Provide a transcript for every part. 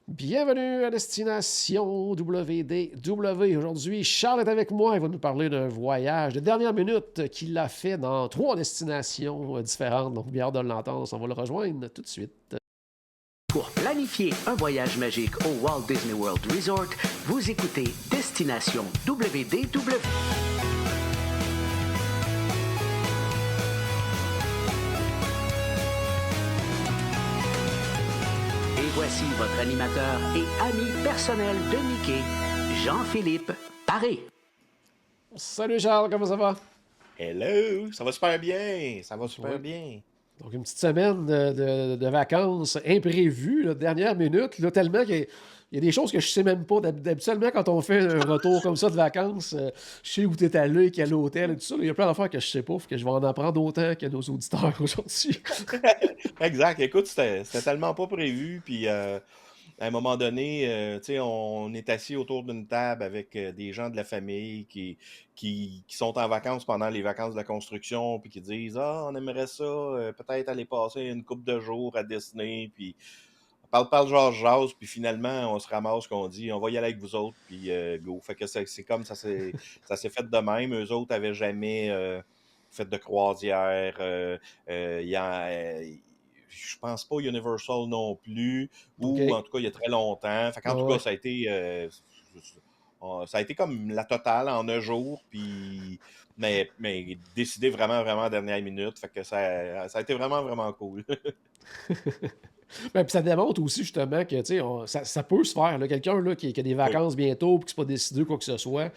Bienvenue à Destination WDW. Aujourd'hui, Charles est avec moi. Il va nous parler d'un voyage de dernière minute qu'il a fait dans 3 destinations différentes. Donc, bien hâte de l'entendre. On va le rejoindre tout de suite. Pour planifier un voyage magique au Walt Disney World Resort, vous écoutez Destination WDW. Et voici votre animateur et ami personnel de Mickey, Jean-Philippe Paré. Salut Charles, comment ça va? Hello, ça va super bien, ça va Oui. super bien. Donc, une petite semaine de vacances imprévues, là, dernière minute, là, tellement qu'il y a des choses que je sais même pas. Habituellement, quand on fait un retour comme ça de vacances, je sais où tu es allé, quel hôtel et tout ça. Il y a plein d'affaires que je sais pas, fait que je vais en apprendre autant que nos auditeurs aujourd'hui. Exact, écoute, c'était tellement pas prévu, puis à un moment donné, tu sais, on est assis autour d'une table avec des gens de la famille qui sont en vacances pendant les vacances de la construction, puis qui disent «Ah, on aimerait ça, peut-être aller passer une couple de jours à Disney», puis parle, jase, puis finalement, on se ramasse qu'on dit «On va y aller avec vous autres», puis go. Fait que c'est comme ça s'est fait de même. Eux autres avaient jamais fait de croisière. Il y a, je pense pas Universal non plus, OK. ou en tout cas, il y a très longtemps. Fait qu'en Ah tout cas, ouais. ça a été comme la totale en un jour, puis mais décidé vraiment, vraiment à la dernière minute. Fait que ça a été vraiment, vraiment cool. Ben, puis ça démontre aussi justement que tu sais, ça peut se faire. Là. Quelqu'un là, qui a des Oui, vacances bientôt et qui n'est pas décidé quoi que ce soit,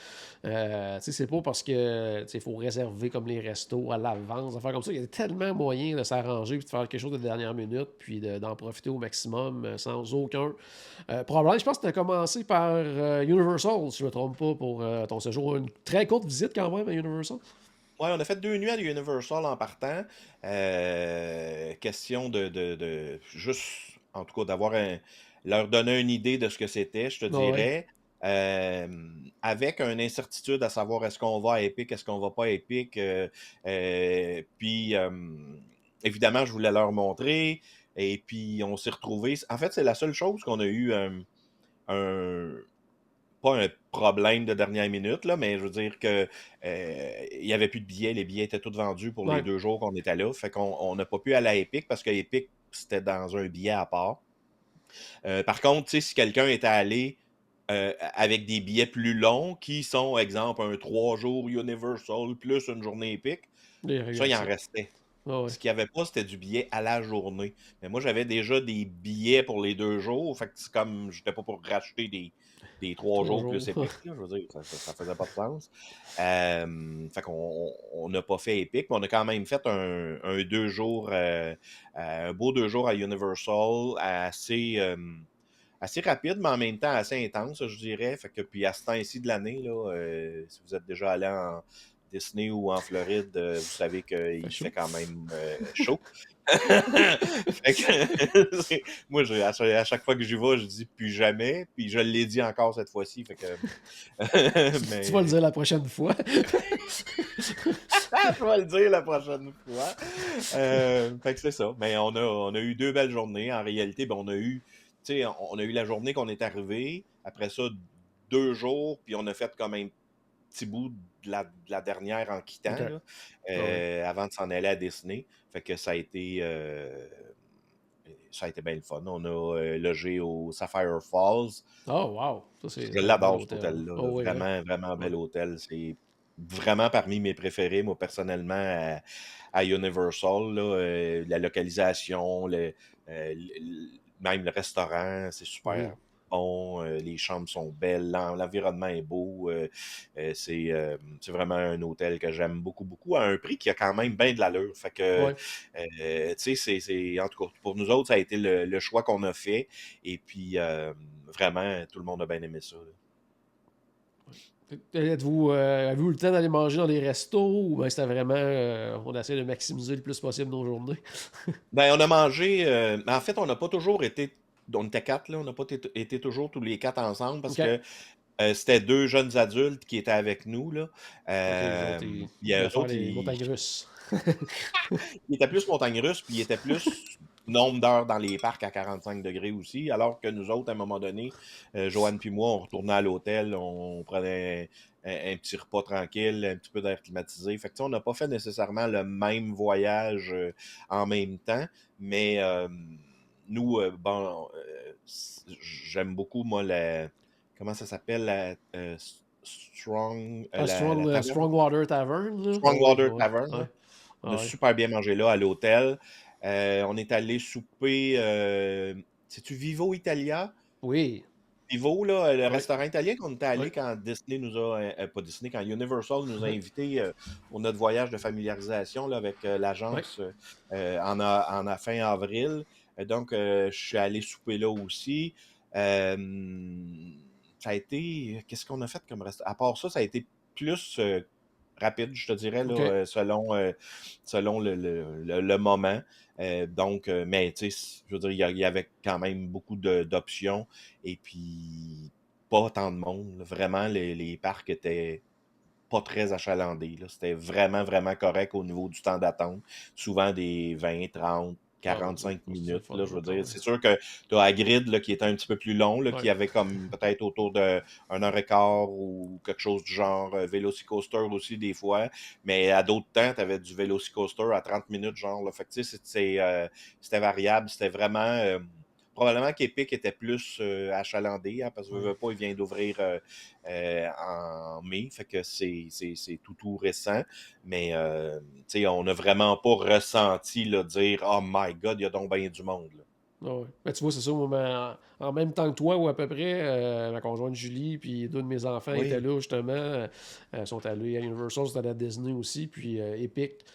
tu sais, c'est pas parce que tu sais, il faut réserver comme les restos à l'avance, des affaires comme ça. Il y a tellement moyen de s'arranger et de faire quelque chose de dernière minute, puis d'en profiter au maximum sans aucun problème. Je pense que tu as commencé par Universal, si je ne me trompe pas, pour ton séjour. Une très courte visite quand même à Universal. ouais, on a fait 2 nuits à Universal en partant. Question juste, en tout cas, leur donner une idée de ce que c'était, je te Ah ouais. dirais. Euh, Avec une incertitude à savoir est-ce qu'on va à Epic, est-ce qu'on va pas à Epic. Puis, évidemment, je voulais leur montrer. Et puis, on s'est retrouvés. En fait, c'est la seule chose qu'on a eu un, pas un problème de dernière minute, là, mais je veux dire que il n'y avait plus de billets. Les billets étaient tous vendus pour les Ouais. 2 jours qu'on était là. Fait qu'on n'a pas pu aller à Epic parce que Epic, c'était dans un billet à part. Par contre, tu sais, si quelqu'un était allé avec des billets plus longs, qui sont, exemple, un 3 jours Universal plus une journée Epic, Les ça, il en régressions. restait. Ah ouais. Ce qu'il n'y avait pas, c'était du billet à la journée. Mais moi, j'avais déjà des billets pour les 2 jours. Fait que c'est comme, j'étais pas pour racheter des trois Trois jours plus jours. épiques. Là, je veux dire, ça faisait pas de sens. Fait qu'on on n'a pas fait épique, mais on a quand même fait un 2 jours, un beau 2 jours à Universal, assez rapide, mais en même temps assez intense, je dirais. Fait que, puis à ce temps-ci de l'année, là, si vous êtes déjà allé en Disney ou en Floride, vous savez Fait qu'il chaud. fait quand même chaud. Fait que, moi, à chaque fois que j'y vais, je dis plus jamais. Puis je l'ai dit encore cette fois-ci. Fait que, Tu vas le mais dire la prochaine fois. je vais le dire la prochaine fois. Fait que c'est ça. Mais on a eu 2 belles journées. En réalité, ben, tu sais, on a eu la journée qu'on est arrivé. Après ça, 2 jours. Puis on a fait comme un petit bout de la dernière en OK. quittant, là, Ah ouais. avant de s'en aller à Disney. Fait que ça a été bien le fun. On a logé au Sapphire Falls. Oh, wow! Ça, Je c'est un bel l'adore, cet hôtel. hôtel-là, là. Oh, oui, hein? Vraiment, vraiment Ouais. bel hôtel. C'est vraiment parmi mes préférés, moi, personnellement, à Universal, là. La localisation, même le restaurant, c'est Mhm. super bon. Les chambres sont belles, l'environnement est beau. C'est vraiment un hôtel que j'aime beaucoup, beaucoup, à un prix qui a quand même bien de l'allure. Fait que, Ouais. tu sais, en tout cas, pour nous autres, ça a été le choix qu'on a fait. Et puis, vraiment, tout le monde a bien aimé ça, là. Avez-vous eu le temps d'aller manger dans des restos ou ben c'était vraiment on essaie de maximiser le plus possible nos journées? Ben, on a mangé. En fait, on n'a pas toujours été. On était quatre, là. On n'a pas été toujours tous les quatre ensemble parce OK. que c'était 2 jeunes adultes qui étaient avec nous, là. OK, les autres, Puis ils voulaient eux faire autres, les montagnes russes. ils étaient plus montagne russe, puis ils étaient plus nombre d'heures dans les parcs à 45 degrés aussi, alors que nous autres, à un moment donné, Joanne puis moi, on retournait à l'hôtel, on prenait un petit repas tranquille, un petit peu d'air climatisé. Fait que, tu sais, on n'a pas fait nécessairement le même voyage en même temps, mais nous, j'aime beaucoup, moi, comment ça s'appelle, Ah, la taverne? Strong Water Tavern, là? Ah oui, Strongwater ouais, Tavern, là. ouais, On a ah ouais. super bien mangé là, à l'hôtel. On est allé souper, c'est-tu Vivo Italia? Oui, Vivo, là, le oui, restaurant italien qu'on était oui, allé quand Disney nous a, pas Disney, quand Universal nous a invités pour notre voyage de familiarisation là, avec oui. l'agence fin avril. Donc, je suis allé souper là aussi. Euh, Ça a été, qu'est-ce qu'on a fait comme restaurant? À part ça, ça a été plus rapide, je te dirais, là, OK. selon le moment. Mais tu sais, je veux dire, il y avait quand même beaucoup d'options et puis pas tant de monde. Là. Vraiment, les parcs étaient pas très achalandés. Là. C'était vraiment, vraiment correct au niveau du temps d'attente. Souvent des 20, 30, Ah, ben, 45 c'est le minutes. fun, Là, je ça, veux quand dire, même. c'est sûr que tu as Hagrid là, qui était un petit peu plus long, là, Ouais. qui avait comme peut-être autour de 1 heure et quart ou quelque chose du genre Velocicoaster aussi des fois. Mais à d'autres temps, tu avais du Velocicoaster à 30 minutes, genre. Là. Fait que tu sais, c'était variable. C'était vraiment. Probablement qu'Epic était plus achalandé, hein, parce que Ouais. veux pas, il vient d'ouvrir en mai, fait que c'est tout récent. Mais tu sais, on n'a vraiment pas ressenti là, dire Oh my God, il y a donc bien du monde. Là. Ah ouais. Ben, tu vois, c'est ça, moi, en même temps que toi, ou à peu près, ma conjointe Julie, puis deux de mes enfants étaient Oui, là, justement. Sont allés à Universal, sont allés à Disney aussi, puis Epic.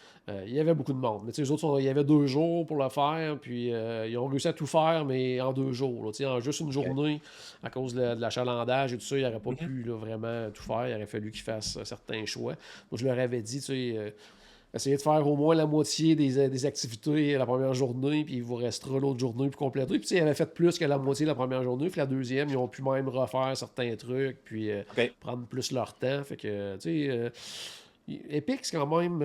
Il y avait beaucoup de monde. Mais tu sais, les autres, il y avait 2 jours pour le faire, puis ils ont réussi à tout faire, mais en 2 jours. Là. Tu sais, en juste une OK. journée, à cause de l'achalandage et tout ça, ils n'auraient pas Mhm. pu là, vraiment tout faire. Il aurait fallu qu'ils fassent certains choix. Moi, je leur avais dit, tu sais, essayez de faire au moins la moitié des activités la première journée, puis il vous restera l'autre journée pour compléter. Puis, tu sais, ils avaient fait plus que la moitié la première journée, puis la deuxième, ils ont pu même refaire certains trucs, puis OK. prendre plus leur temps. Fait que, tu sais, Epic, c'est quand même.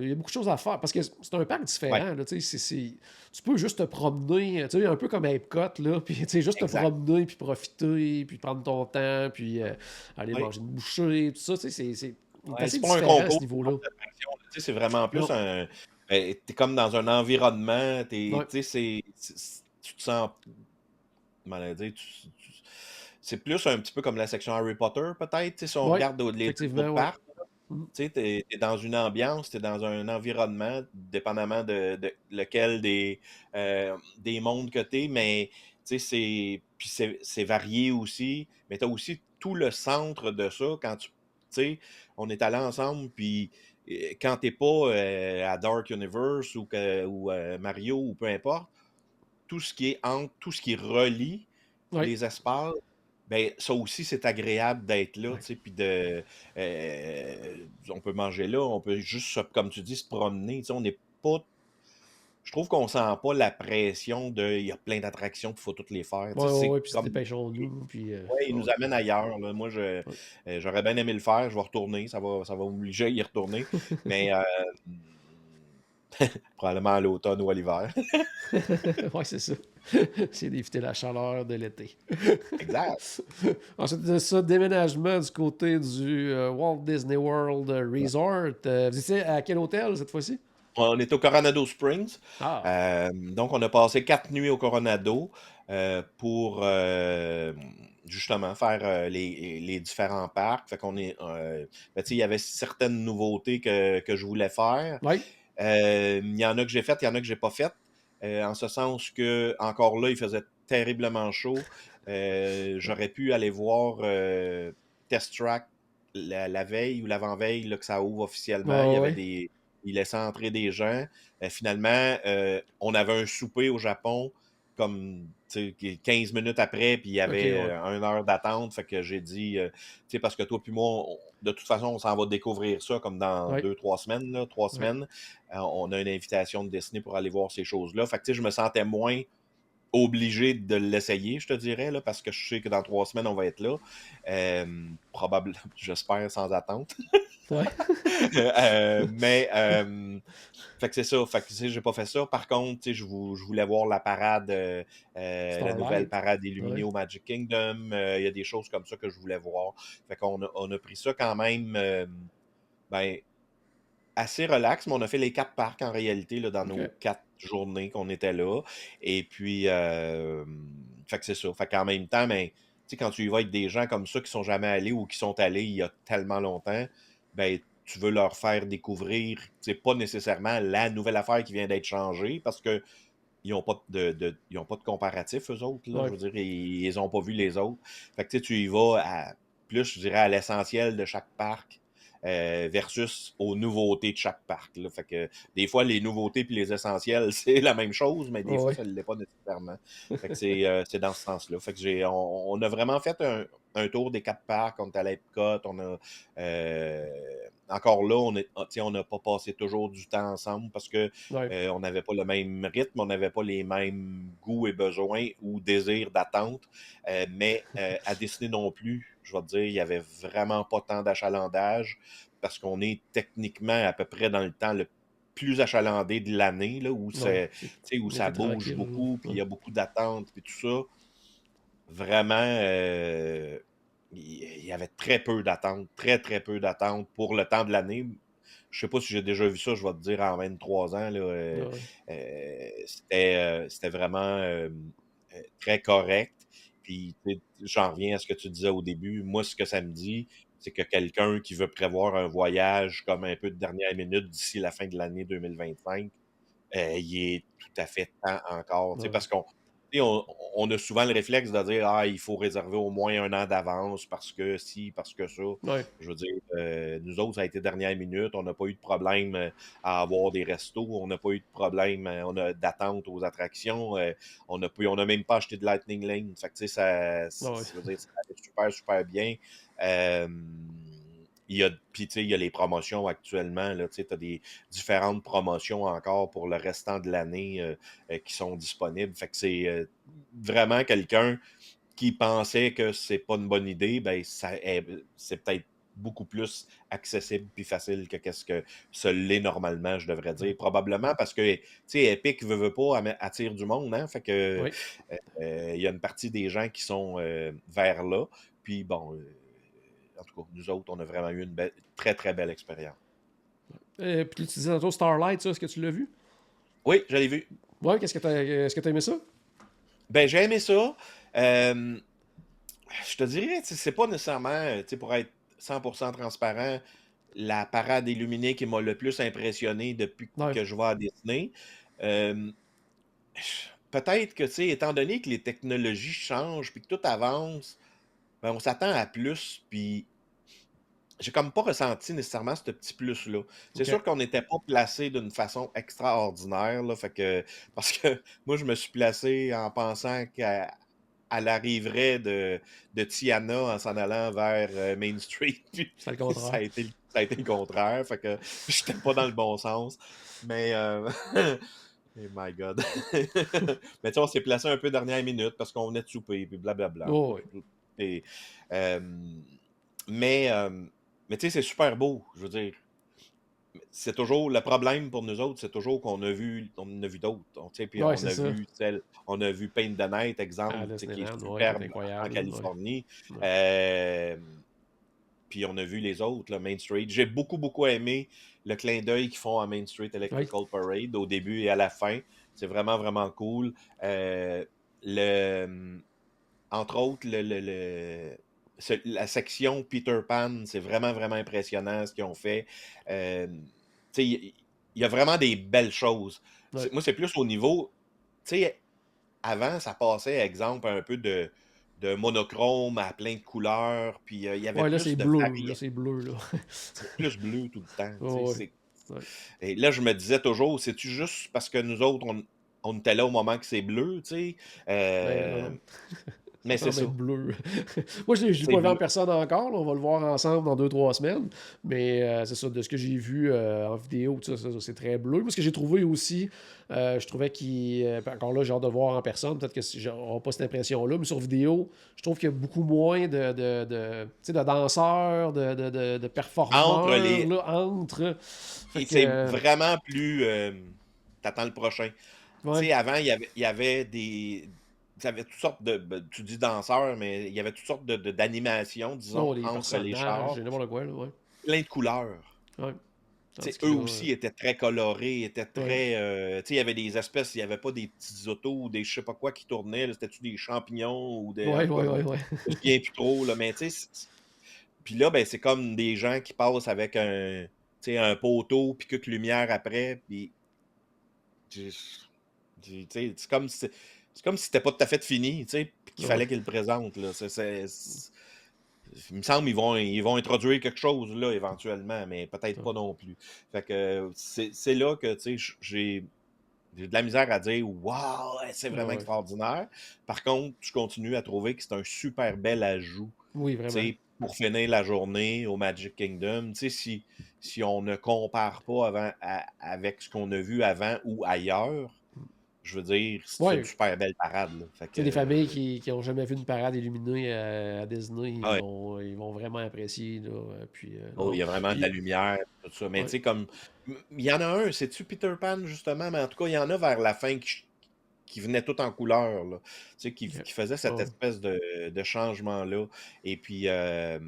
Il y a beaucoup de choses à faire parce que c'est un parc Ouais, différent. Là, tu sais, tu peux juste te promener, tu sais, un peu comme à Epcot, là, puis tu sais, juste te exact. promener, puis profiter, puis prendre ton temps, puis aller Oui. manger une bouchée, tout ça. Tu sais, il est Ouais, assez c'est pas un différent à ce concours de niveau-là. parc d'attraction. Tu sais, c'est vraiment plus Non. un. T'es comme dans un environnement. Tu Ouais. sais, tu te sens. Comment dire, c'est plus un petit peu comme la section Harry Potter, peut-être, tu sais, si on Oui, regarde les deux effectivement, autres oui. parcs. Mm. Tu sais, t'es dans une ambiance, t'es dans un environnement, dépendamment de lequel des mondes que t'es, mais tu sais, c'est varié aussi, mais t'as aussi tout le centre de ça quand tu sais, on est allés ensemble, puis quand t'es pas à Dark Universe ou Mario ou peu importe, tout ce qui est entre, tout ce qui relie Oui. les espaces, ben ça aussi, c'est agréable d'être là, Oui. tu sais, puis on peut manger là, on peut juste, comme tu dis, se promener, tu sais, on n'est pas, je trouve qu'on sent pas la pression de, il y a plein d'attractions, il faut toutes les faire, Oui, tu sais, oui, c'est oui, puis comme, dépêchons-nous, puis... ouais, il ouais, nous amène ailleurs, là. Moi, ouais. j'aurais bien aimé le faire, je vais retourner, ça va m'obliger à y retourner, mais probablement à l'automne ou à l'hiver. Ouais, c'est ça. C'est d'éviter la chaleur de l'été. Exact. Ensuite de ça, déménagement du côté du Walt Disney World Resort. Vous étiez à quel hôtel cette fois-ci? On est au Coronado Springs. Ah, Donc, on a passé 4 nuits au Coronado pour justement faire les différents parcs. Fait qu'on est, ben, tu sais, il y avait certaines nouveautés que je voulais faire. oui. Il y en a que j'ai faites, il y en a que j'ai pas faites. En ce sens que, encore là, il faisait terriblement chaud. J'aurais pu aller voir Test Track la veille ou l'avant-veille là, que ça ouvre officiellement. Il y Ouais, avait ouais. des. Il laissait entrer des gens. Finalement, on avait un souper au Japon comme tu sais, 15 minutes après, puis il y Ok, avait ouais. 1 heure d'attente. Fait que j'ai dit, tu sais, parce que toi puis moi, de toute façon, on s'en va découvrir ça comme dans Ouais, 2, 3 semaines, là, 3 semaines. On a une invitation de Disney pour aller voir ces choses-là. Fait que tu sais, je me sentais moins obligé de l'essayer, je te dirais, là, parce que je sais que dans 3 semaines, on va être là. Probablement, j'espère, sans attente. Ouais. Fait que c'est ça. Fait que, tu sais, j'ai pas fait ça. Par contre, tu sais, je voulais voir la parade, la nouvelle Starlight. parade illuminée Ouais. au Magic Kingdom. Il y a des choses comme ça que je voulais voir. Fait qu'on a pris ça quand même, ben, assez relax, mais on a fait les 4 parcs en réalité là, dans OK. nos 4 journées qu'on était là. Et puis, fait que c'est ça. Fait qu'en même temps, ben, tu sais, quand tu y vas avec des gens comme ça qui sont jamais allés ou qui sont allés il y a tellement longtemps, ben, tu veux leur faire découvrir, c'est pas nécessairement la nouvelle affaire qui vient d'être changée parce que ils n'ont pas ils ont pas de comparatif, eux autres. Là, je Ouais. veux dire, ils n'ont pas vu les autres. Fait que tu sais, tu y vas à plus, je dirais, à l'essentiel de chaque parc versus aux nouveautés de chaque parc. Là. Fait que des fois, les nouveautés puis les essentiels, c'est la même chose, mais des fois, Ouais. ça ne l'est pas nécessairement. Fait que c'est dans ce sens-là. Fait que on a vraiment fait un tour des 4 parcs. On est à l'Epcot, on a encore là, on n'a pas passé toujours du temps ensemble parce que Ouais. on n'avait pas le même rythme, on n'avait pas les mêmes goûts et besoins ou désirs d'attente. Mais à Disney non plus, je vais te dire, il n'y avait vraiment pas tant d'achalandage parce qu'on est techniquement à peu près dans le temps le plus achalandé de l'année, là, Ouais. tu sais, où On ça était bouge tranquille. beaucoup, puis il Ouais. y a beaucoup d'attentes, puis tout ça. Vraiment, il y avait très peu d'attentes, très, très peu d'attentes pour le temps de l'année. Je sais pas si j'ai déjà vu ça, je vais te dire, en 23 ans. Là, Ouais. c'était vraiment très correct. Puis, tu sais, j'en reviens à ce que tu disais au début. Moi, ce que ça me dit, c'est que quelqu'un qui veut prévoir un voyage comme un peu de dernière minute d'ici la fin de l'année 2025, il est tout à fait temps encore. Tu sais, Ouais. parce qu'on tu sais, on a souvent le réflexe de dire ah, il faut réserver au moins 1 an d'avance parce que si, parce que ça. Ouais. Je veux dire, nous autres, ça a été dernière minute. On n'a pas eu de problème à avoir des restos. On n'a pas eu de problème on a d'attente aux attractions. On n'a même pas acheté de Lightning Lane. Fait que, tu sais, Ouais. je veux dire, ça allait super, super bien. Euh, puis, tu sais, il y a les promotions actuellement. Tu as des différentes promotions encore pour le restant de l'année qui sont disponibles. Fait que c'est vraiment quelqu'un qui pensait que c'est pas une bonne idée, ben c'est peut-être beaucoup plus accessible puis facile que qu'est-ce que ce l'est normalement, je devrais dire. Ouais. Probablement parce que, tu sais, Epic veut pas, attire du monde, hein? Fait que Ouais. il y a une partie des gens qui sont vers là. Puis bon, en tout cas, nous autres, on a vraiment eu une très, très belle expérience. Puis tu disais tantôt Starlight, ça, est-ce que tu l'as vu? Oui, je l'ai vu. Ouais, est-ce que t'as aimé ça? Ben, j'ai aimé ça. Euh, je te dirais, tu sais, c'est pas nécessairement, tu sais, pour être 100% transparent, la parade illuminée qui m'a le plus impressionné depuis Ouais. que je vais à Disney. Euh, Peut-être que, tu sais, étant donné que les technologies changent puis que tout avance, ben, on s'attend à plus. Puis j'ai comme pas ressenti nécessairement ce petit plus-là. C'est OK. sûr qu'on n'était pas placé d'une façon extraordinaire, là, fait que, parce que moi, je me suis placé en pensant qu'elle arriverait de Tiana en s'en allant vers Main Street, puis C'est le contraire. ça a été le contraire, fait que j'étais pas dans le bon sens. Mais, oh my God. Mais tu sais, on s'est placé un peu dernière minute parce qu'on venait de souper, puis blablabla. Oh, ouais. Et, euh, mais, euh, mais tu sais, c'est super beau, je veux dire. C'est toujours le problème pour nous autres, c'est toujours on en a vu d'autres. Tu sais, puis Ouais, c'est ça. on a vu Paint the Night, À exemple, tu sais, qui est Disneyland, ouais, qui est superbe en incroyable. Ouais. Californie. Ouais. Euh, Puis on a vu les autres, là, Main Street. J'ai beaucoup, beaucoup aimé le clin d'œil qu'ils font à Main Street Ouais. Electrical Parade au début et à la fin. C'est vraiment, vraiment cool. Le, Entre autres, la section Peter Pan, c'est vraiment, vraiment impressionnant ce qu'ils ont fait. Tu sais, il y a vraiment des belles choses. Ouais. Moi, c'est plus au niveau, tu sais, avant, ça passait, exemple, un peu de monochrome à plein de couleurs, puis il y avait Ouais, là, c'est plus de bleu. Là, variété. c'est bleu, là. C'est plus bleu tout le temps. Tu sais, Oh, ouais. Ouais. Et là, je me disais toujours, c'est-tu juste parce que nous autres, on était là au moment que c'est bleu, tu sais? Ben, non, Euh, non. Mais Ça c'est semble ça. être bleu. Moi, je ne l'ai C'est pas vu en bleu. personne encore. Là. On va le voir ensemble dans 2-3 semaines. Mais c'est ça, de ce que j'ai vu en vidéo, tout ça, c'est très bleu. Moi, ce que j'ai trouvé aussi, je trouvais qu'il. Encore là, j'ai hâte de voir en personne. Peut-être que j'aurai pas cette impression-là. Mais sur vidéo, je trouve qu'il y a beaucoup moins tu sais, de danseurs, de Entre performeurs les. là, entre. Fait Et que. c'est vraiment plus. T'attends le prochain. Tu Ouais. sais, avant, il y avait des. Tu avais toutes sortes de. Tu dis danseurs, mais il y avait toutes sortes d'animations, disons, Oh, les entre les personnages, chars. et n'importe quoi, là, ouais. Plein de couleurs. Ouais. Tu sais, Tandis que eux là, aussi étaient très colorés, étaient ouais. très. Tu sais, il y avait des espèces, il n'y avait pas des petits autos ou des je sais pas quoi qui tournaient. Là, c'était-tu des champignons ou des. En Ouais, tout cas, ouais, ouais, ouais. je me souviens plus trop, là, mais tu sais. Puis là, ben, c'est comme des gens qui passent avec un poteau, puis que lumière après, puis. Tu sais, c'est comme si c'était pas tout à fait fini, tu sais, puis qu'il Ouais. fallait qu'ils le présentent, là. Il me semble qu'ils vont introduire quelque chose, là, éventuellement, mais peut-être pas non plus. Fait que c'est là que, tu sais, j'ai de la misère à dire «Waouh, ouais, c'est Ouais, vraiment ouais. extraordinaire». Par contre, je continue à trouver que c'est un super bel ajout, Oui, tu vraiment. sais, pour finir la journée au Magic Kingdom. Tu sais, si on ne compare pas avec ce qu'on a vu avant ou ailleurs, je veux dire, c'est une Ouais. super belle parade, là. Fait Tu sais, les familles que, qui ont jamais vu une parade illuminée à Disney, ouais. ils vont vraiment apprécier, là. Puis, Oh, il non. y a vraiment de la Puis, lumière, tout ça. Mais tu ouais. sais, comme. Il y en a un, c'est-tu Peter Pan, justement? Mais en tout cas, il y en a vers la fin qui venait tout en couleur, là. Tu sais, qui, OK. qui faisait cette Ouais. espèce de changement-là. Et puis. Ah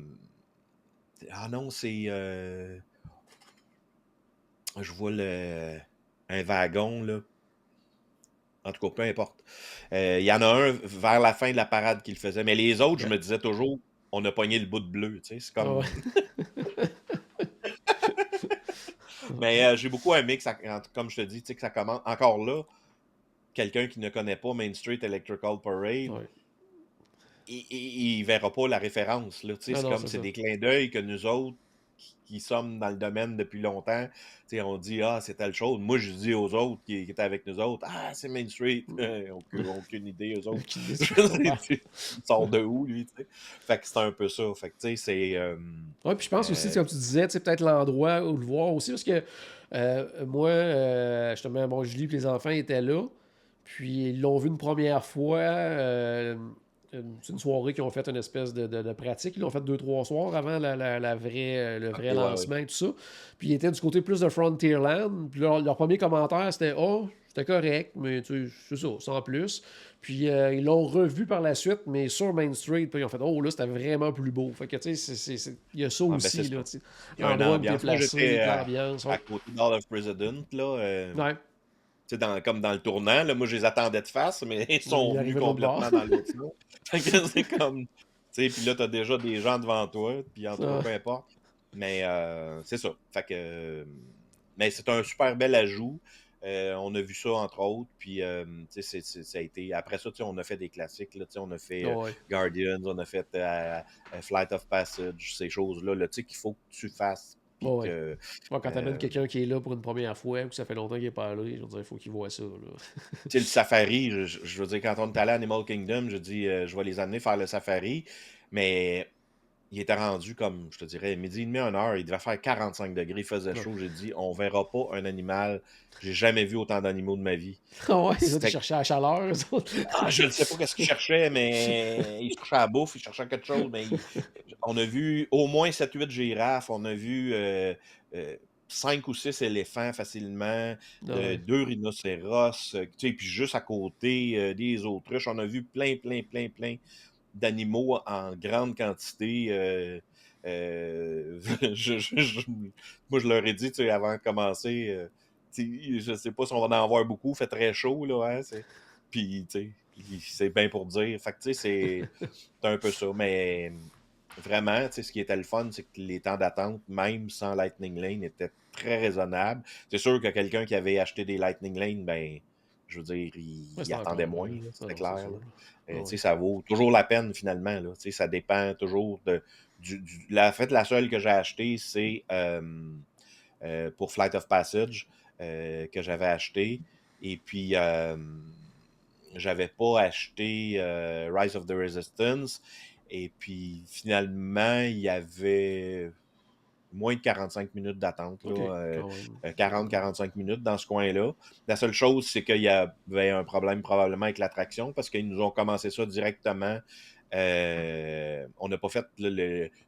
non, c'est. Je vois un wagon, là. En tout cas, peu importe. Il y en a un vers la fin de la parade qui le faisait. Mais les autres, je OK. me disais toujours, on a pogné le bout de bleu. Tu sais, c'est Ah ouais. comme. Mais j'ai beaucoup aimé que ça, comme je te dis, tu sais, que ça commence. Encore là, quelqu'un qui ne connaît pas Main Street Electrical Parade, Ouais. il verra pas la référence. Là, tu sais, Ah c'est non, comme c'est c'est ça. des clins d'œil que nous autres, qui sommes dans le domaine depuis longtemps, tu sais, on dit «Ah, c'est telle chose». Moi, je dis aux autres qui étaient avec nous autres «Ah, c'est Main Street». Aucune idée, eux autres. Aucune idée de ce Je qu'ils sais, parle. il sort de où, lui, tu sais. Fait que c'est un peu ça. Fait que, tu sais, c'est. Ouais, puis je pense aussi, Euh, comme tu disais, tu sais, peut-être l'endroit où le voir aussi, parce que moi, justement, bon, Julie et les enfants étaient là, puis ils l'ont vu une première fois. C'est une soirée qu'ils ont fait une espèce de pratique. Ils l'ont fait 2-3 soirs avant le ok, vrai ouais, ouais. lancement et tout ça. Puis ils étaient du côté plus de Frontierland. Puis leur premier commentaire, c'était «Oh, c'était correct, mais tu sais, c'est ça, sans plus». Puis ils l'ont revu par la suite, mais sur Main Street. Puis ils ont fait «Oh, là, c'était vraiment plus beau». Fait que, tu sais, il y a ça Ah, ben, c'est aussi, ça. là, tu sais. Il y a une L'endroit où tu es ambiance. Moi, placé, j'étais l'ambiance, à ouais. côté d'Hall of President, là. Ouais, Tu sais, comme dans le tournant, là, moi, je les attendais de face, mais ils sont il venus arrivait de l'autre bord. complètement dans l'autre sens. Fait que c'est comme. Tu sais, puis là, t'as déjà des gens devant toi, puis en tout cas, Ah, peu importe. Mais c'est ça. Fait que. Mais c'est un super bel ajout. On a vu ça, entre autres. Puis, tu sais, ça a été. Après ça, tu sais, on a fait des classiques. Là, tu sais, on a fait ouais. Guardians, on a fait Flight of Passage, ces choses-là, là, tu sais, qu'il faut que tu fasses. Puis Ouais. que. Ouais, quand t'amènes euh, quelqu'un qui est là pour une première fois ou que ça fait longtemps qu'il n'est pas allé, je veux dire, il faut qu'il voit ça, là. Tu sais, le safari, je veux dire, quand on est allé à Animal Kingdom, je dis, je vais les amener faire le safari, mais il était rendu comme, je te dirais, midi et demi, 1 heure, il devait faire 45 degrés, il faisait Ouais. chaud, j'ai dit, on verra pas un animal, j'ai jamais vu autant d'animaux de ma vie. Ah ouais, les autres, ils C'était, cherchaient la chaleur, eux autres. je ne sais pas qu'est-ce qu'il cherchait, mais il cherchait la bouffe, il cherchait quelque chose, mais on a vu au moins 7 8 girafes, on a vu euh, 5 ou 6 éléphants facilement, Ah ouais. 2 rhinocéros, tu sais, puis juste à côté des autruches, on a vu plein, plein, plein, plein d'animaux en grande quantité. Moi, je leur ai dit, tu sais, avant de commencer, tu sais, je sais pas si on va en voir beaucoup, il fait très chaud, là, hein, puis, tu sais, c'est bien pour dire. Fait que, tu sais, c'est un peu ça. Mais vraiment, tu sais, ce qui était le fun, c'est que les temps d'attente, même sans Lightning Lane, étaient très raisonnables. C'est sûr que quelqu'un qui avait acheté des Lightning Lane, ben, je veux dire, Ouais, il c'est attendait encore. moins, là, Ah c'était non, c'est clair, sûr. là. Ah Tu sais, ouais. ça vaut toujours la peine, finalement, là. Tu sais, ça dépend toujours en fait, la seule que j'ai achetée, c'est pour Flight of Passage, que j'avais acheté. Et puis, j'avais pas acheté Rise of the Resistance. Et puis, finalement, il y avait moins de 45 minutes d'attente, OK, là, quand même. 40-45 minutes dans ce coin-là. La seule chose, c'est qu'il y avait un problème probablement avec l'attraction parce qu'ils nous ont commencé ça directement. On n'a pas fait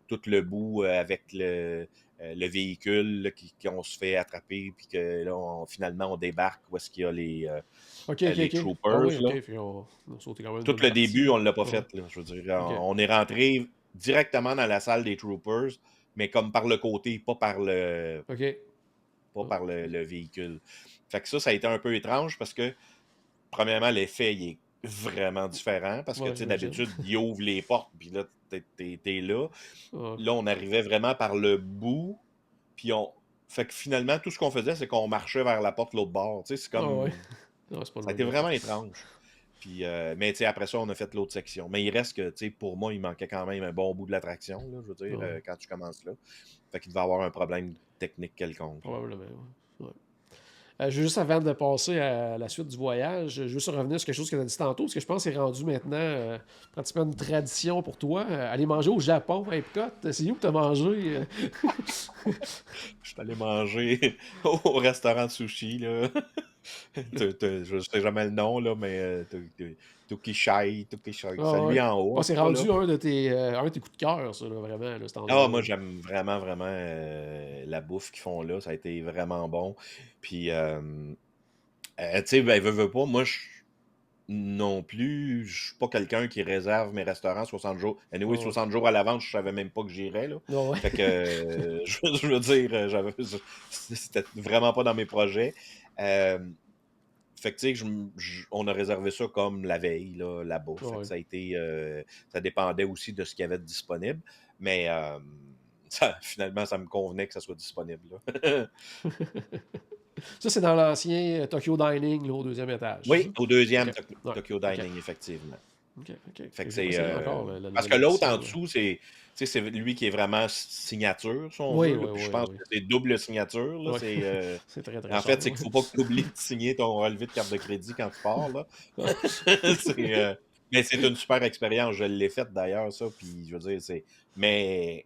tout le bout avec le véhicule là, qu'on se fait attraper, puis que là, finalement, on débarque où est-ce qu'il y a OK, OK, les OK. Ah troopers. oui, OK. Là. Fait on a sauté quand même une Tout bonne le partie, début, là. on ne l'a pas Ouais. fait. Là, je veux dire, OK. on est rentré directement dans la salle des troopers, mais comme par le côté, OK. pas Ah, par le véhicule. Fait que ça a été un peu étrange parce que, premièrement, l'effet, il est vraiment différent parce que, ouais, tu sais, j'imagine. d'habitude, il ouvre les portes, puis là, t'es là. Ouais. Là, on arrivait vraiment par le bout, puis Fait que finalement, tout ce qu'on faisait, c'est qu'on marchait vers la porte de l'autre bord. Tu sais, c'est Ah ouais. comme... Non, c'est pas le Ça a même été effet. vraiment étrange. Puis, mais tu sais, après ça, on a fait l'autre section. Mais il reste que, tu sais, pour moi, il manquait quand même un bon bout de l'attraction, là, je veux dire, Ouais. quand tu commences là. Fait qu'il devait avoir un problème technique quelconque. Là. Probablement, ouais. Ouais. Juste avant de passer à la suite du voyage, je veux juste revenir sur quelque chose que tu as dit tantôt, parce que je pense que c'est rendu maintenant pratiquement une tradition pour toi. Aller manger au Japon, à Epcot, c'est où que tu as mangé? Je suis allé manger au restaurant de sushi, là. Je sais jamais le nom, là, mais Tokishai, Ah ouais. celui en haut, Ah, en c'est tout cas, là. rendu un de tes coups de cœur, ça, là, vraiment, là, cet Ah, endroit-là. moi, j'aime vraiment, vraiment la bouffe qu'ils font là. Ça a été vraiment bon. Puis, tu sais, ben, veux pas, moi, non plus, je suis pas quelqu'un qui réserve mes restaurants 60 jours. Ouais, Anyway, ouais. 60 jours à l'avance, je savais même pas que j'irais, là. Ah ouais. Fait que, je veux dire, c'était vraiment pas dans mes projets. Euh, Fait que, tu sais, on a réservé ça comme la veille, là, là-bas. Ah Fait que ouais. ça a été... ça dépendait aussi de ce qu'il y avait de disponible. Mais finalement, ça me convenait que ça soit disponible. Là. Ça, c'est dans l'ancien Tokyo Dining, là, au deuxième étage, c'est ça? Oui, au deuxième OK. Ouais. Tokyo OK. Dining, effectivement. OK. OK. Fait J'ai que jamais c'est... essayé encore la parce nouvelle que l'autre en édition, là. dessous, c'est... Tu sais, c'est lui qui est vraiment signature, si on Oui, veut. Là. oui, Puis je oui, pense oui. que c'est double signature. Là. Oui. C'est très, très En cher, fait, c'est oui. qu'il faut pas que tu oublies de signer ton relevé de carte de crédit quand tu pars. Là. Ouais. C'est, mais c'est une super expérience. Je l'ai faite d'ailleurs, ça. Puis je veux dire, c'est. Mais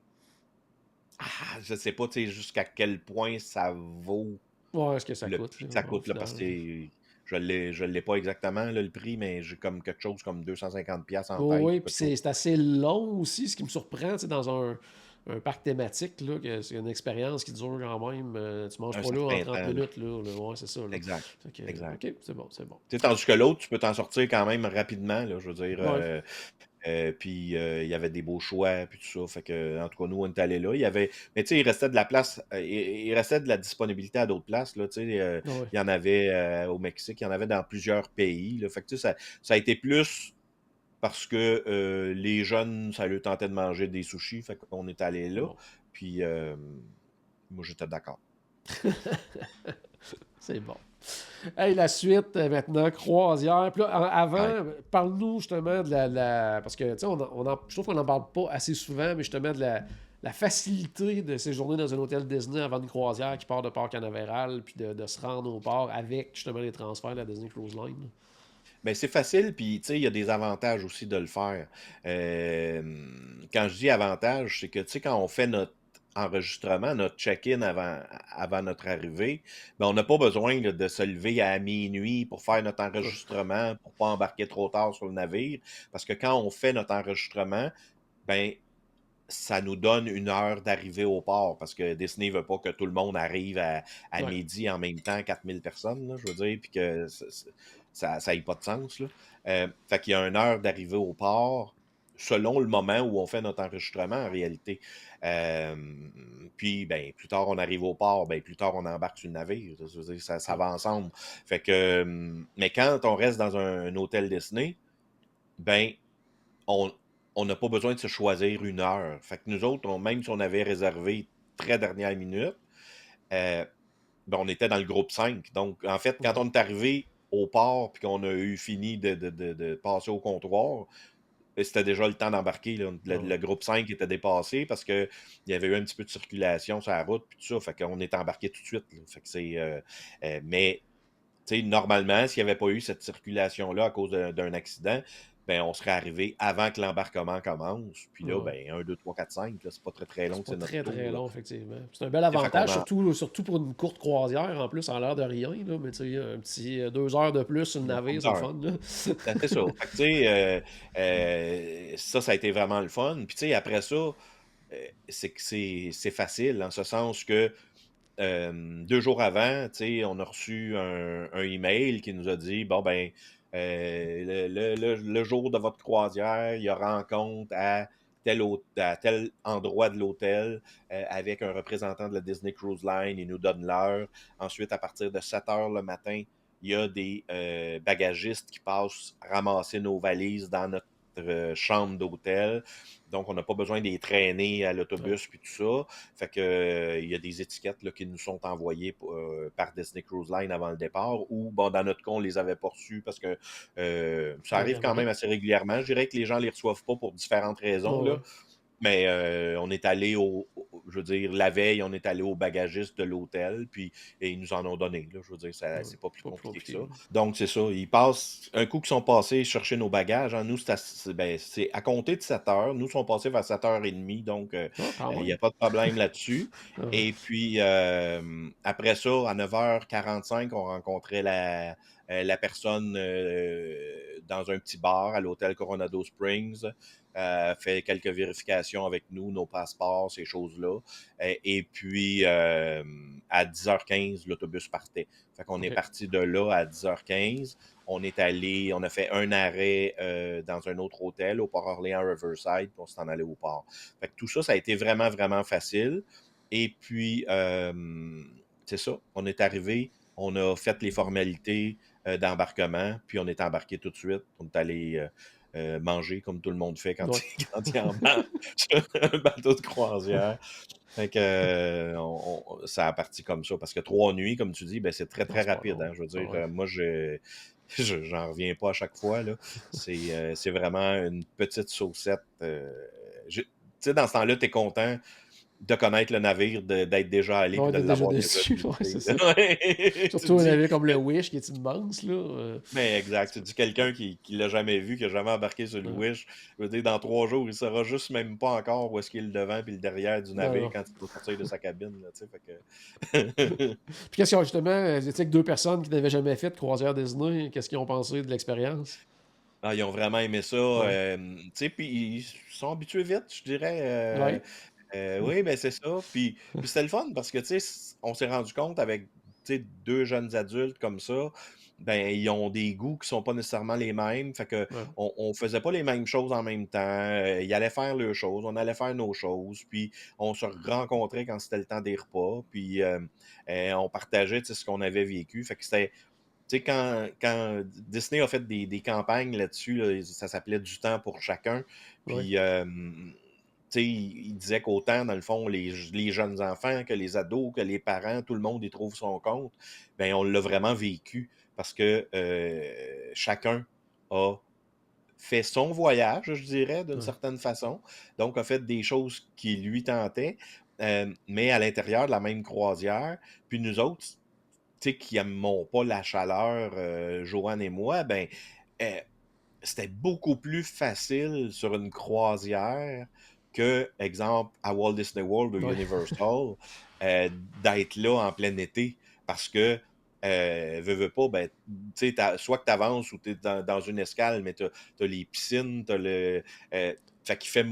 je sais pas, tu sais, jusqu'à quel point ça vaut Ouais, ce que ça le coûte, prix là, que ça au coûte, là, parce final. que je l'ai pas exactement, là, le prix, mais j'ai comme quelque chose comme 250$ en Oh, tête, oui, puis peut-être. c'est assez long aussi, ce qui me surprend, tu sais, dans un parc thématique, là, que c'est une expérience qui dure quand même. Tu manges Un pas là en certain 30 temps, là. minutes, là. Ouais, c'est ça, là. Exact. Fait que, Exact. OK, c'est bon, c'est bon. Tu sais, tandis que l'autre, tu peux t'en sortir quand même rapidement, là, je veux dire. Ouais. Puis il y avait des beaux choix, puis tout ça. Fait que, en tout cas, nous, on est allés là. Il y avait... Mais tu sais, il restait de la place, il restait de la disponibilité à d'autres places. Là, tu sais, Ouais. il y en avait au Mexique, il y en avait dans plusieurs pays. Là. Fait que tu sais, ça a été plus parce que les jeunes, ça leur tentait de manger des sushis. Fait qu'on est allés C'est là. bon. Puis moi, j'étais d'accord. C'est bon. Hey, la suite, maintenant, croisière. Puis là, Ouais. avant, parle-nous justement de parce que, tu sais, je trouve qu'on n'en parle pas assez souvent, mais justement de la facilité de séjourner dans un hôtel Disney avant une croisière qui part de Port Canaveral, puis de se rendre au port avec justement les transferts de la Disney Cruise Line, là. Ben, c'est facile, puis tu sais, il y a des avantages aussi de le faire. Quand je dis avantage, c'est que tu sais, quand on fait notre enregistrement, notre check-in avant notre arrivée, ben, on n'a pas besoin là, de se lever à minuit pour faire notre Ouais. enregistrement, pour pas embarquer trop tard sur le navire. Parce que quand on fait notre enregistrement, ben, ça nous donne une heure d'arrivée au port parce que Disney veut pas que tout le monde arrive à Ouais. midi en même temps, 4000 personnes, là, je veux dire, puis que ça ait pas de sens. Là. Fait qu'il y a une heure d'arrivée au port selon le moment où on fait notre enregistrement en réalité. Euh, Puis, ben, plus tard on arrive au port, ben, plus tard on embarque sur le navire. Je veux dire, ça va ensemble. Fait que, mais quand on reste dans un hôtel Disney, ben, on on n'a pas besoin de se choisir une heure. Fait que nous autres, même si on avait réservé très dernière minute, euh, ben, on était dans le groupe 5. Donc, en fait, quand Ouais. on est arrivé au port puis qu'on a eu fini de passer au comptoir, c'était déjà le temps d'embarquer. Là. Ah Le ouais. groupe 5 était dépassé parce qu'il y avait eu un petit peu de circulation sur la route puis tout ça. Fait qu'on est embarqué tout de suite. Là. Fait que c'est. Mais sais, normalement, s'il n'y avait pas eu cette circulation-là à cause d'un accident, ben, on serait arrivé avant que l'embarquement commence. Puis là, Ouais. ben, 1, 2, 3, 4, 5, là, c'est pas très, très long C'est que pas c'est notre très très tour, là. long, effectivement. C'est un bel Tu sais, fait avantage, qu'on en surtout pour une courte croisière, en plus, ça a l'air de rien, là, mais tu sais, un petit 2 heures de plus sur le une couple navire, c'est le d'heures. fun, là. Ben, c'est ça. Fait que, tu sais, ça a été vraiment le fun. Puis, tu sais, après ça, c'est que c'est facile, en ce sens que 2 jours avant, tu sais, on a reçu un email qui nous a dit, bon, ben, le jour de votre croisière, il y a rencontre à tel endroit de l'hôtel avec un représentant de la Disney Cruise Line. Il nous donne l'heure. Ensuite, à partir de 7 heures le matin, il y a des bagagistes qui passent ramasser nos valises dans notre chambre d'hôtel. Donc, on n'a pas besoin de les traîner à Ouais. l'autobus puis tout ça. Fait que, il y a des étiquettes là, qui nous sont envoyées par Disney Cruise Line avant le départ, ou bon, dans notre cas, on les avait pas reçus parce que ça arrive quand Dernièrement. même assez régulièrement. Je dirais que les gens les reçoivent pas pour différentes raisons, Ouais, là. ouais. Mais on est allé je veux dire, la veille, on est allé au bagagiste de l'hôtel, puis et ils nous en ont donné. Là, je veux dire, Ouais. c'est pas plus Pas plus compliqué que compliqué, ça. là. Donc, c'est ça. Ils passent, un coup qu'ils sont passés chercher nos bagages, hein, nous, c'est à compter de 7 heures. Nous, sont passés vers 7h30, donc Ah, quand il n'y même. a pas de problème là-dessus. Ouais. Et puis, après ça, à 9h45, on rencontrait la personne dans un petit bar à l'hôtel Coronado Springs, fait quelques vérifications avec nous, nos passeports, ces choses-là. Et puis, à 10h15, l'autobus partait. Fait qu'on est OK. parti de là à 10h15. On a fait un arrêt dans un autre hôtel au Port-Orléans Riverside, puis on s'en allait au port. Fait que tout ça, ça a été vraiment, vraiment facile. Et puis, c'est ça, on est arrivé, on a fait les formalités d'embarquement, puis on est embarqué tout de suite. On est allé manger comme tout le monde fait quand Ouais. quand il embarque sur un bateau de croisière. Fait que, ça a parti comme ça. Parce que 3 nuits, comme tu dis, ben, c'est très, Non, très c'est pas rapide. long. Hein. Je veux Ah dire, ouais. moi, j'en reviens pas à chaque fois. Là. C'est vraiment une petite saucette. Tu sais, dans ce temps-là, tu es content de connaître le navire, d'être déjà allé puis Ouais, de d'être déjà l'avoir déjà dessus, ouais, c'est visité. ça. Ouais, tu te Surtout un dis, navire comme le Wish, qui est immense, là. mais exact. Tu Tu peux- dis quelqu'un qui l'a jamais vu, qui a jamais embarqué sur le Ouais. Wish, je veux dire, dans 3 jours, il saura juste même pas encore où est-ce qu'il est le devant puis le derrière du Non, navire non. quand il va sortir de sa cabine, là, tu sais, fait que... Puis qu'est-ce qu'ils ont justement, tu sais, que deux personnes qui n'avaient jamais fait de croisière Disney, qu'est-ce qu'ils ont pensé de l'expérience? Ah, ils ont vraiment aimé ça, Ouais. tu sais, puis ils sont habitués vite, je dirais, Ouais. oui, ben, c'est ça, puis c'était le fun parce que, tu sais, on s'est rendu compte avec, tu sais, 2 jeunes adultes comme ça, ben, ils ont des goûts qui sont pas nécessairement les mêmes, fait que Ouais. on faisait pas les mêmes choses en même temps, ils allaient faire leurs choses, on allait faire nos choses, puis on se rencontrait quand c'était le temps des repas, puis, on partageait, tu sais, ce qu'on avait vécu, fait que c'était tu sais, quand Disney a fait des campagnes là-dessus, là, ça s'appelait Du temps pour chacun. Ouais. Puis, tu sais, il disait qu'autant, dans le fond, les jeunes enfants, que les ados, que les parents, tout le monde y trouve son compte. Bien, on l'a vraiment vécu parce que chacun a fait son voyage, je dirais, d'une Ouais. certaine façon. Donc, a fait des choses qui lui tentaient, mais à l'intérieur de la même croisière. Puis nous autres, tu sais, qui n'aimons pas la chaleur, Joanne et moi, ben, euh, c'était beaucoup plus facile sur une croisière que, exemple, à Walt Disney World ou Ouais. Universal, d'être là en plein été. Parce que, veux pas, ben, tu sais, soit que tu avances ou tu es dans une escale, mais tu as les piscines, tu as le. Fait qu'il fait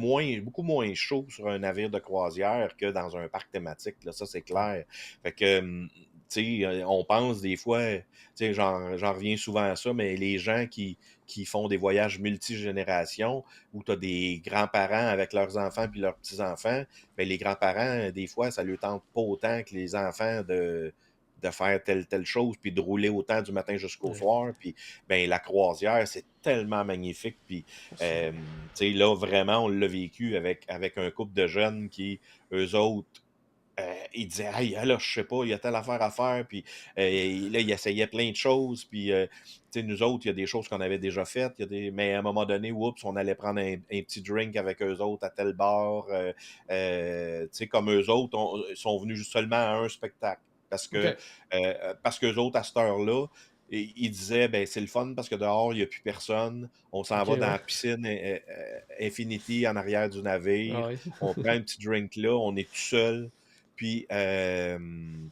beaucoup moins chaud sur un navire de croisière que dans un parc thématique. Là, ça, c'est Ouais. clair. Fait que, tu sais, on pense des fois, tu sais, j'en reviens souvent à ça, mais les gens qui font des voyages multigénérations où tu as des grands-parents avec leurs enfants puis leurs petits-enfants, ben les grands-parents, des fois, ça ne leur tente pas autant que les enfants de faire telle chose, puis de rouler autant du matin jusqu'au Ouais. soir. Puis, ben, la croisière, c'est tellement magnifique. Puis, Ça. tu sais, là, vraiment, on l'a vécu avec un couple de jeunes qui, eux autres, il disait, hey, là, je sais pas, il y a telle affaire à faire, puis là, il essayait plein de choses, puis tu sais, nous autres, il y a des choses qu'on avait déjà faites, mais à un moment donné, oups, on allait prendre un petit drink avec eux autres à tel bar, tu sais, comme eux autres, sont venus seulement à un spectacle, OK. parce qu'eux autres, à cette heure-là, Et il disait, ben, c'est le fun parce que dehors, il n'y a plus personne. On s'en Ok, va dans ouais. la piscine Infinity en arrière du Ah navire. ouais. On prend un petit drink là, on est tout seul. Puis, tu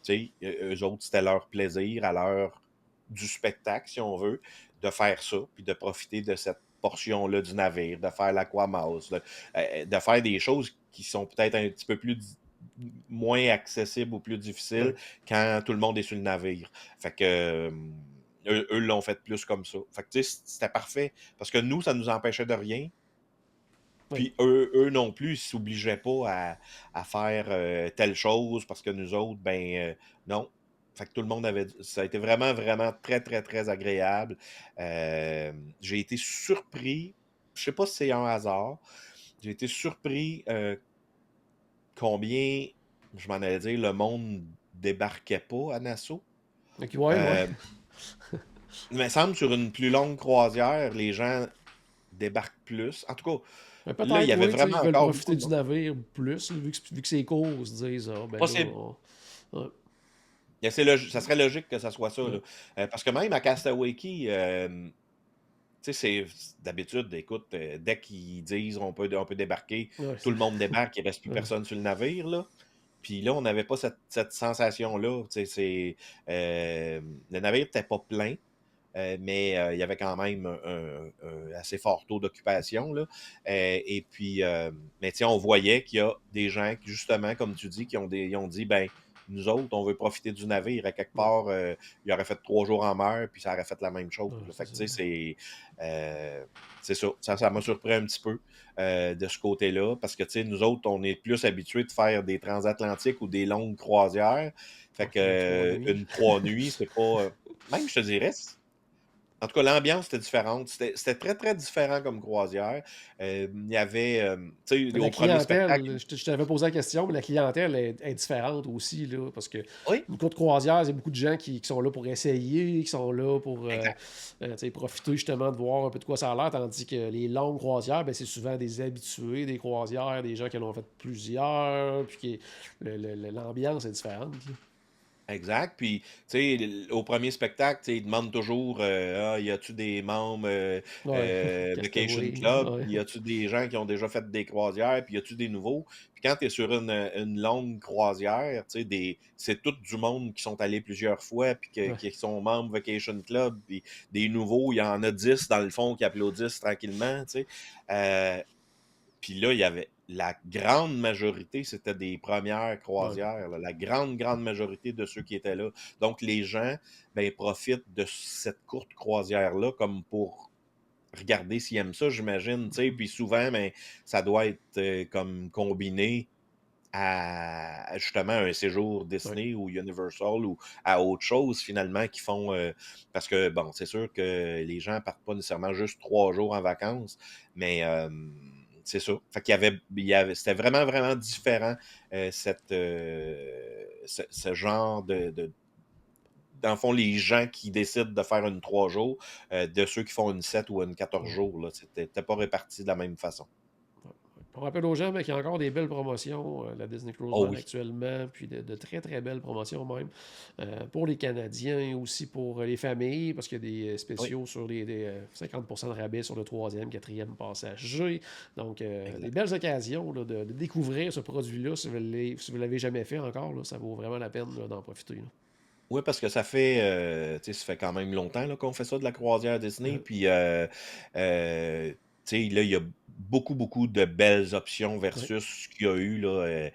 sais, eux autres, c'était leur plaisir, à l'heure du spectacle, si on veut, de faire ça, puis de profiter de cette portion-là du navire, de faire l'aquamouse, de faire des choses qui sont peut-être un petit peu moins accessibles ou plus difficiles Ouais. quand tout le monde est sur le navire. Fait que eux l'ont fait plus comme ça. Fait que tu sais, c'était parfait. Parce que nous, ça nous empêchait de rien. Ouais. Puis eux non plus, ils s'obligeaient pas à faire telle chose parce que nous autres, ben non. Fait que tout le monde avait. Ça a été vraiment, vraiment très, très, très agréable. J'ai été surpris. Je sais pas si c'est un hasard. J'ai été surpris combien, je m'en allais dire, le monde débarquait pas à Nassau. Ok, ouais, ouais. Euh, il me semble sur une plus longue croisière, les gens débarquent plus. En tout cas, Mais là, il y peut-être, avait oui, tu sais, ils vraiment veulent encore beaucoup profiter de du monde. navire plus, vu que c'est court, ils se disent, ah, ben là, Possible. ouais, Et ça serait logique que ça soit ça. Là. ouais, Parce que même à Castaway Cay, tu sais, d'habitude, écoute, dès qu'ils disent on peut débarquer, ouais, tout le monde débarque, il ne reste plus ouais, personne sur le navire. Là. Puis là, on n'avait pas cette sensation-là. Tu sais, le navire n'était pas plein. Mais il y avait quand même un assez fort taux d'occupation. Là. Et puis, mais tu sais, on voyait qu'il y a des gens qui, justement, comme tu dis, ils ont dit, ben, nous autres, on veut profiter du navire. À quelque ouais, part, il aurait fait 3 jours en mer, puis ça aurait fait la même chose. ouais, Là. c'est Fait que, ça. tu sais, c'est ça. Ça m'a surpris un petit peu de ce côté-là, parce que, tu sais, nous autres, on est plus habitués de faire des transatlantiques ou des longues croisières. Fait Ouais, que, une 3 nuits. une 3 nuits, c'est pas... même, je te dirais, en tout cas, l'ambiance était différente. C'était très, très différent comme croisière. Il y avait, tu sais, La au premier spectacle. clientèle, je t'avais posé la question, mais la clientèle est différente aussi, là, parce que Oui, une courte croisière, il y a beaucoup de gens qui sont là pour essayer, qui sont là pour exact. tu sais, profiter justement de voir un peu de quoi ça a l'air, tandis que les longues croisières, ben, c'est souvent des habitués des croisières, des gens qui en ont fait plusieurs, puis l'ambiance est différente. Là. Exact. Puis, tu sais, au premier spectacle, tu sais, ils demandent toujours y a-tu des membres Ouais, Vacation Castaway, Club, ouais, puis y a-tu des gens qui ont déjà fait des croisières, puis y a-tu des nouveaux. Puis quand tu es sur une longue croisière, tu sais, c'est tout du monde qui sont allés plusieurs fois, puis ouais, qui sont membres Vacation Club, puis des nouveaux, il y en a 10 dans le fond qui applaudissent tranquillement, tu sais. Euh, Puis là, il y avait la grande majorité, c'était des premières ouais, croisières, là, la grande, grande majorité de ceux qui étaient là. Donc, les gens, ben, profitent de cette courte croisière-là comme pour regarder s'ils aiment ça, j'imagine. Tu sais. Puis souvent, ben, ça doit être comme combiné à justement un séjour ouais. Disney ou Universal ou à autre chose finalement qui font parce que bon, c'est sûr que les gens partent pas nécessairement juste 3 jours en vacances, mais c'est ça. Fait c'était vraiment, vraiment différent ce genre dans le fond, les gens qui décident de faire une 3 jours, de ceux qui font une 7 ou une 14 Ouais. jours, là, c'était pas réparti de la même façon. On rappelle aux gens mais qu'il y a encore des belles promotions, la Disney Cruise Oh Line oui, actuellement, puis de très très belles promotions même. Pour les Canadiens, aussi pour les familles, parce qu'il y a des oui, spéciaux sur des 50% de rabais sur le troisième, quatrième passager. Donc, des exact. belles occasions là, de découvrir ce produit-là si vous ne l'avez jamais fait encore. Là, ça vaut vraiment la peine là, d'en profiter. Là. Oui, parce que tu sais, ça fait quand même longtemps là, qu'on fait ça de la croisière Disney. Puis, tu sais, là, il y a beaucoup, beaucoup de belles options Ouais, versus ce qu'il y a eu là,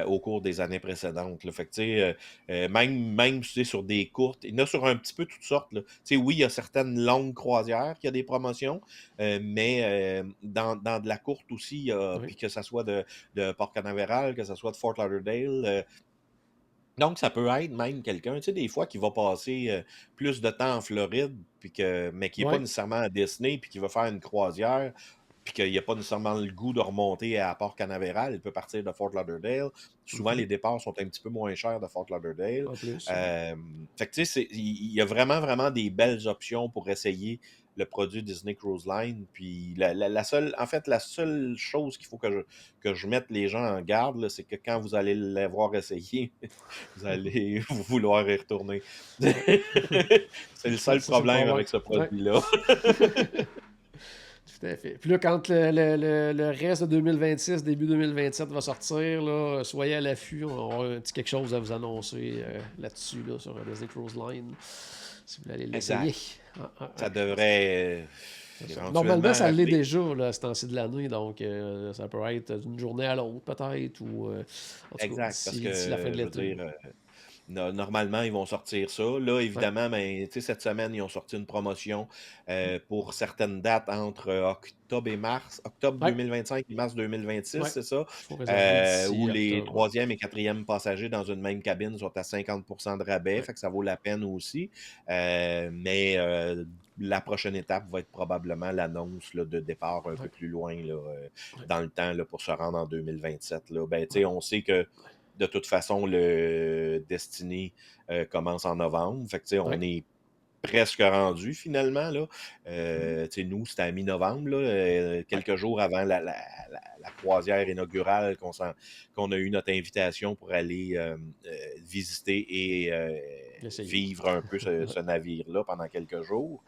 au cours des années précédentes. Là. Fait que, tu sais, même tu sais, sur des courtes, il y en a sur un petit peu toutes sortes. Là. Tu sais, oui, il y a certaines longues croisières qui a des promotions, mais dans de la courte aussi, ouais, puis que ça soit de Port Canaveral, que ça soit de Fort Lauderdale. Donc, ça peut être même quelqu'un, tu sais, des fois, qui va passer plus de temps en Floride, mais qui n'est pas ouais. nécessairement à Disney, puis qui veut faire une croisière, puis qu'il n'a pas nécessairement le goût de remonter à Port Canaveral. Il peut partir de Fort Lauderdale. Souvent, Mhm. les départs sont un petit peu moins chers de Fort Lauderdale. En plus. Fait que, tu sais, il y a vraiment, vraiment des belles options pour essayer le produit Disney Cruise Line. Puis la seule, en fait, la seule chose qu'il faut que je mette les gens en garde, là, c'est que quand vous allez l'avoir essayé, vous allez vouloir y retourner. C'est le seul Ça, c'est le problème problème. avec ce Ouais. produit-là. Tout à fait. Puis là, quand le reste de 2026, début 2027 va sortir, là, soyez à l'affût. On aura un petit quelque chose à vous annoncer là-dessus, là, sur Disney Cruise Line, si vous voulez aller l'essayer. Exact. Ah, Ça devrait normalement, éventuellement ça l'est arriver. déjà, là, à ce temps-ci de l'année. Donc, ça peut être d'une journée à l'autre, peut-être, ou en tout cas, Exact, parce d'ici la fin que, de je veux l'été. dire, normalement, ils vont sortir ça. Là, Ouais. évidemment, ben, tu sais, cette semaine, ils ont sorti une promotion pour certaines dates entre octobre et mars, octobre Ouais. 2025 et mars 2026, Ouais. c'est ça? Il faut réserver Où d'ici les octobre. troisième et quatrième passagers dans une même cabine sont à 50% de rabais, Ouais. fait que ça vaut la peine aussi. Mais la prochaine étape va être probablement l'annonce là, de départ un peu Ouais. plus loin là, Ouais. dans le temps là, pour se rendre en 2027. Là. Ben, tu sais, Ouais. on sait que de toute façon, le Destiny commence en novembre. Fait que, tu sais, on Ouais. est presque rendu finalement. Là. Tu sais, nous, c'était à mi-novembre, là, Ouais. quelques jours avant la croisière inaugurale qu'on a eu notre invitation pour aller visiter et Essayez. vivre un peu ce, Ouais. ce navire-là pendant quelques jours.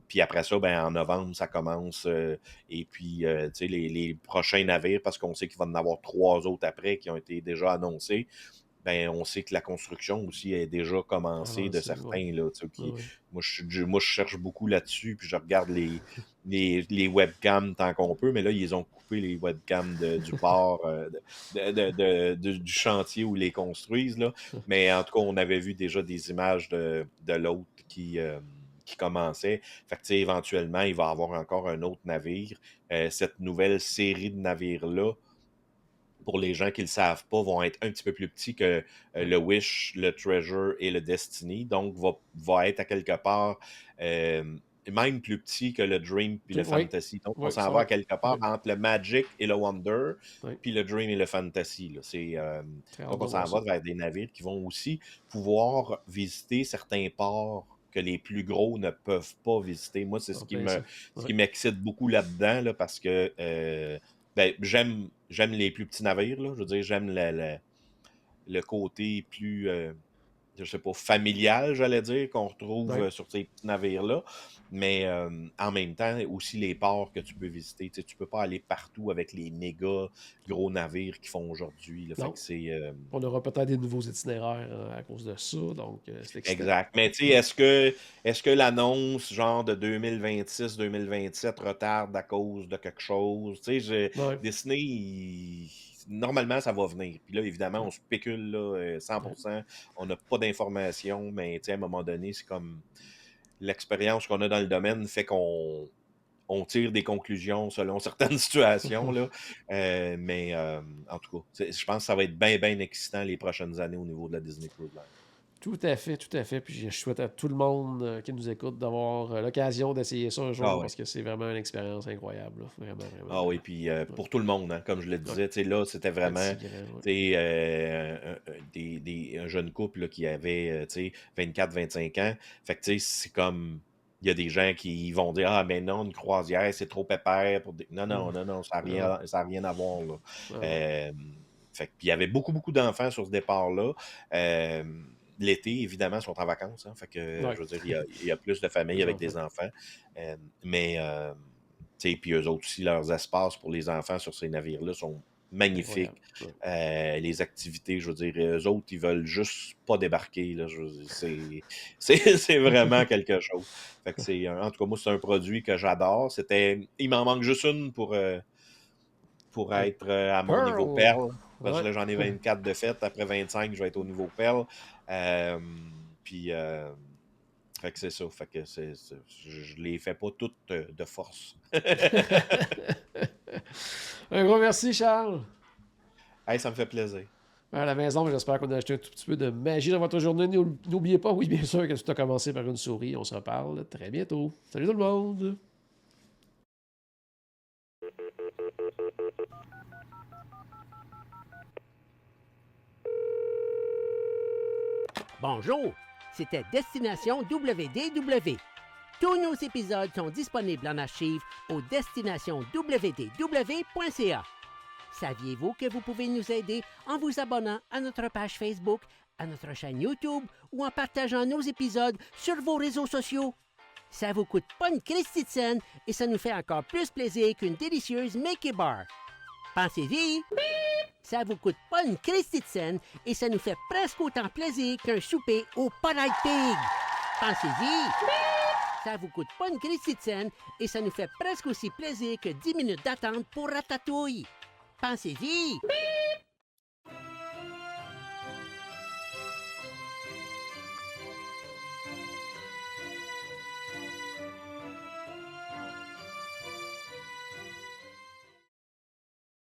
Puis après ça, ben, en novembre, ça commence. Et puis, tu sais, les prochains navires, parce qu'on sait qu'il va en avoir 3 autres après qui ont été déjà annoncés, ben, on sait que la construction aussi est déjà commencée de Avancé, ouais. certains. Là, tu sais, Ouais. moi, je cherche beaucoup là-dessus, puis je regarde les webcams tant qu'on peut, mais là, ils ont coupé les webcams du port, du chantier où ils les construisent. Là. Mais en tout cas, on avait vu déjà des images de l'autre qui commençait. Fait que, tu sais, éventuellement, il va y avoir encore un autre navire. Cette nouvelle série de navires-là, pour les gens qui ne le savent pas, vont être un petit peu plus petits que Ouais. le Wish, le Treasure et le Destiny. Donc, va être à quelque part même plus petit que le Dream puis le Oui. Fantasy. Donc, on Oui, s'en ça va va. à quelque part Oui. entre le Magic et le Wonder, Oui. puis le Dream et le Fantasy. Là. Très hâte Donc, de on s'en voir ça. va vers des navires qui vont aussi pouvoir visiter certains ports que les plus gros ne peuvent pas visiter. Moi, c'est En plein ça. ce Oui. qui m'excite beaucoup là-dedans, là, parce que ben, j'aime les plus petits navires, là. Je veux dire, j'aime le côté plus, je sais pas, familial, j'allais dire, qu'on retrouve Oui. sur ces petits navires-là. Mais en même temps, aussi les ports que tu peux visiter. Tu sais, tu peux pas aller partout avec les méga gros navires qu'ils font aujourd'hui. Là. Fait Non. que c'est On aura peut-être des nouveaux itinéraires à cause de ça, donc c'est excitant. exact. Mais tu sais, Ouais. est-ce que l'annonce genre de 2026-2027 retarde à cause de quelque chose? Tu sais, Ouais. Disney, normalement, ça va venir. Puis là, évidemment, Ouais. on spécule là, Ouais. 100%. On n'a pas d'informations, mais tu sais, à un moment donné, c'est comme l'expérience qu'on a dans le domaine fait qu'on tire des conclusions selon certaines situations. Là. Mais en tout cas, je pense que ça va être bien, bien excitant les prochaines années au niveau de la Disney Cruise Line. Tout à fait, tout à fait. Puis je souhaite à tout le monde qui nous écoute d'avoir l'occasion d'essayer ça un Ah jour oui. parce que c'est vraiment une expérience incroyable. Là. Vraiment, vraiment, Ah oui, vraiment. puis Ouais. pour tout le monde, hein, comme je le Ouais. disais, tu sais, là, c'était vraiment Petit, grand, ouais. tu sais, un jeune couple là, qui avait tu sais, 24-25 ans. Fait que tu sais, c'est comme il y a des gens qui vont dire ah, mais non, une croisière, c'est trop pépère. Non, non, Mm. non, non, Ah non. ça a rien à voir. Là. Ah non. Euh, Fait que, puis il y avait beaucoup, beaucoup d'enfants sur ce départ-là. Euh, L'été, évidemment, ils sont en vacances. Hein, fait que, Ouais. je veux dire, il y a plus de familles Les avec enfants. des enfants. Mais puis eux autres aussi, leurs espaces pour les enfants sur ces navires-là sont magnifiques. Incroyable. Ouais. Les activités, je veux dire, eux autres, ils veulent juste pas débarquer. Là, je veux dire, c'est vraiment quelque chose. Fait que en tout cas, moi, c'est un produit que j'adore. Il m'en manque juste une pour Le être à mon niveau Pearl. perle. Parce que Ouais. là, j'en ai 24 de fait. Après 25, je vais être au niveau perle. Euh, puis, fait que c'est ça. Fait que je les fais pas toutes de force. Un gros merci, Charles. Hey, ça me fait plaisir. À la maison, j'espère qu'on a acheté un tout petit peu de magie dans votre journée. N'oubliez pas, oui, bien sûr, que tout a commencé par une souris. On se reparle très bientôt. Salut tout le monde! Bonjour, c'était Destination WDW. Tous nos épisodes sont disponibles en archive au destinationdwdw.ca. Saviez-vous que vous pouvez nous aider en vous abonnant à notre page Facebook, à notre chaîne YouTube ou en partageant nos épisodes sur vos réseaux sociaux? Ça vous coûte pas une Christie de scène et ça nous fait encore plus plaisir qu'une délicieuse Mickey Bar. Pensez-y! Ça vous coûte pas une Christie de scène et ça nous fait presque autant plaisir qu'un souper au Polite Pig. Pensez-y! Ça vous coûte pas une Christie de scène et ça nous fait presque aussi plaisir que 10 minutes d'attente pour Ratatouille. Pensez-y!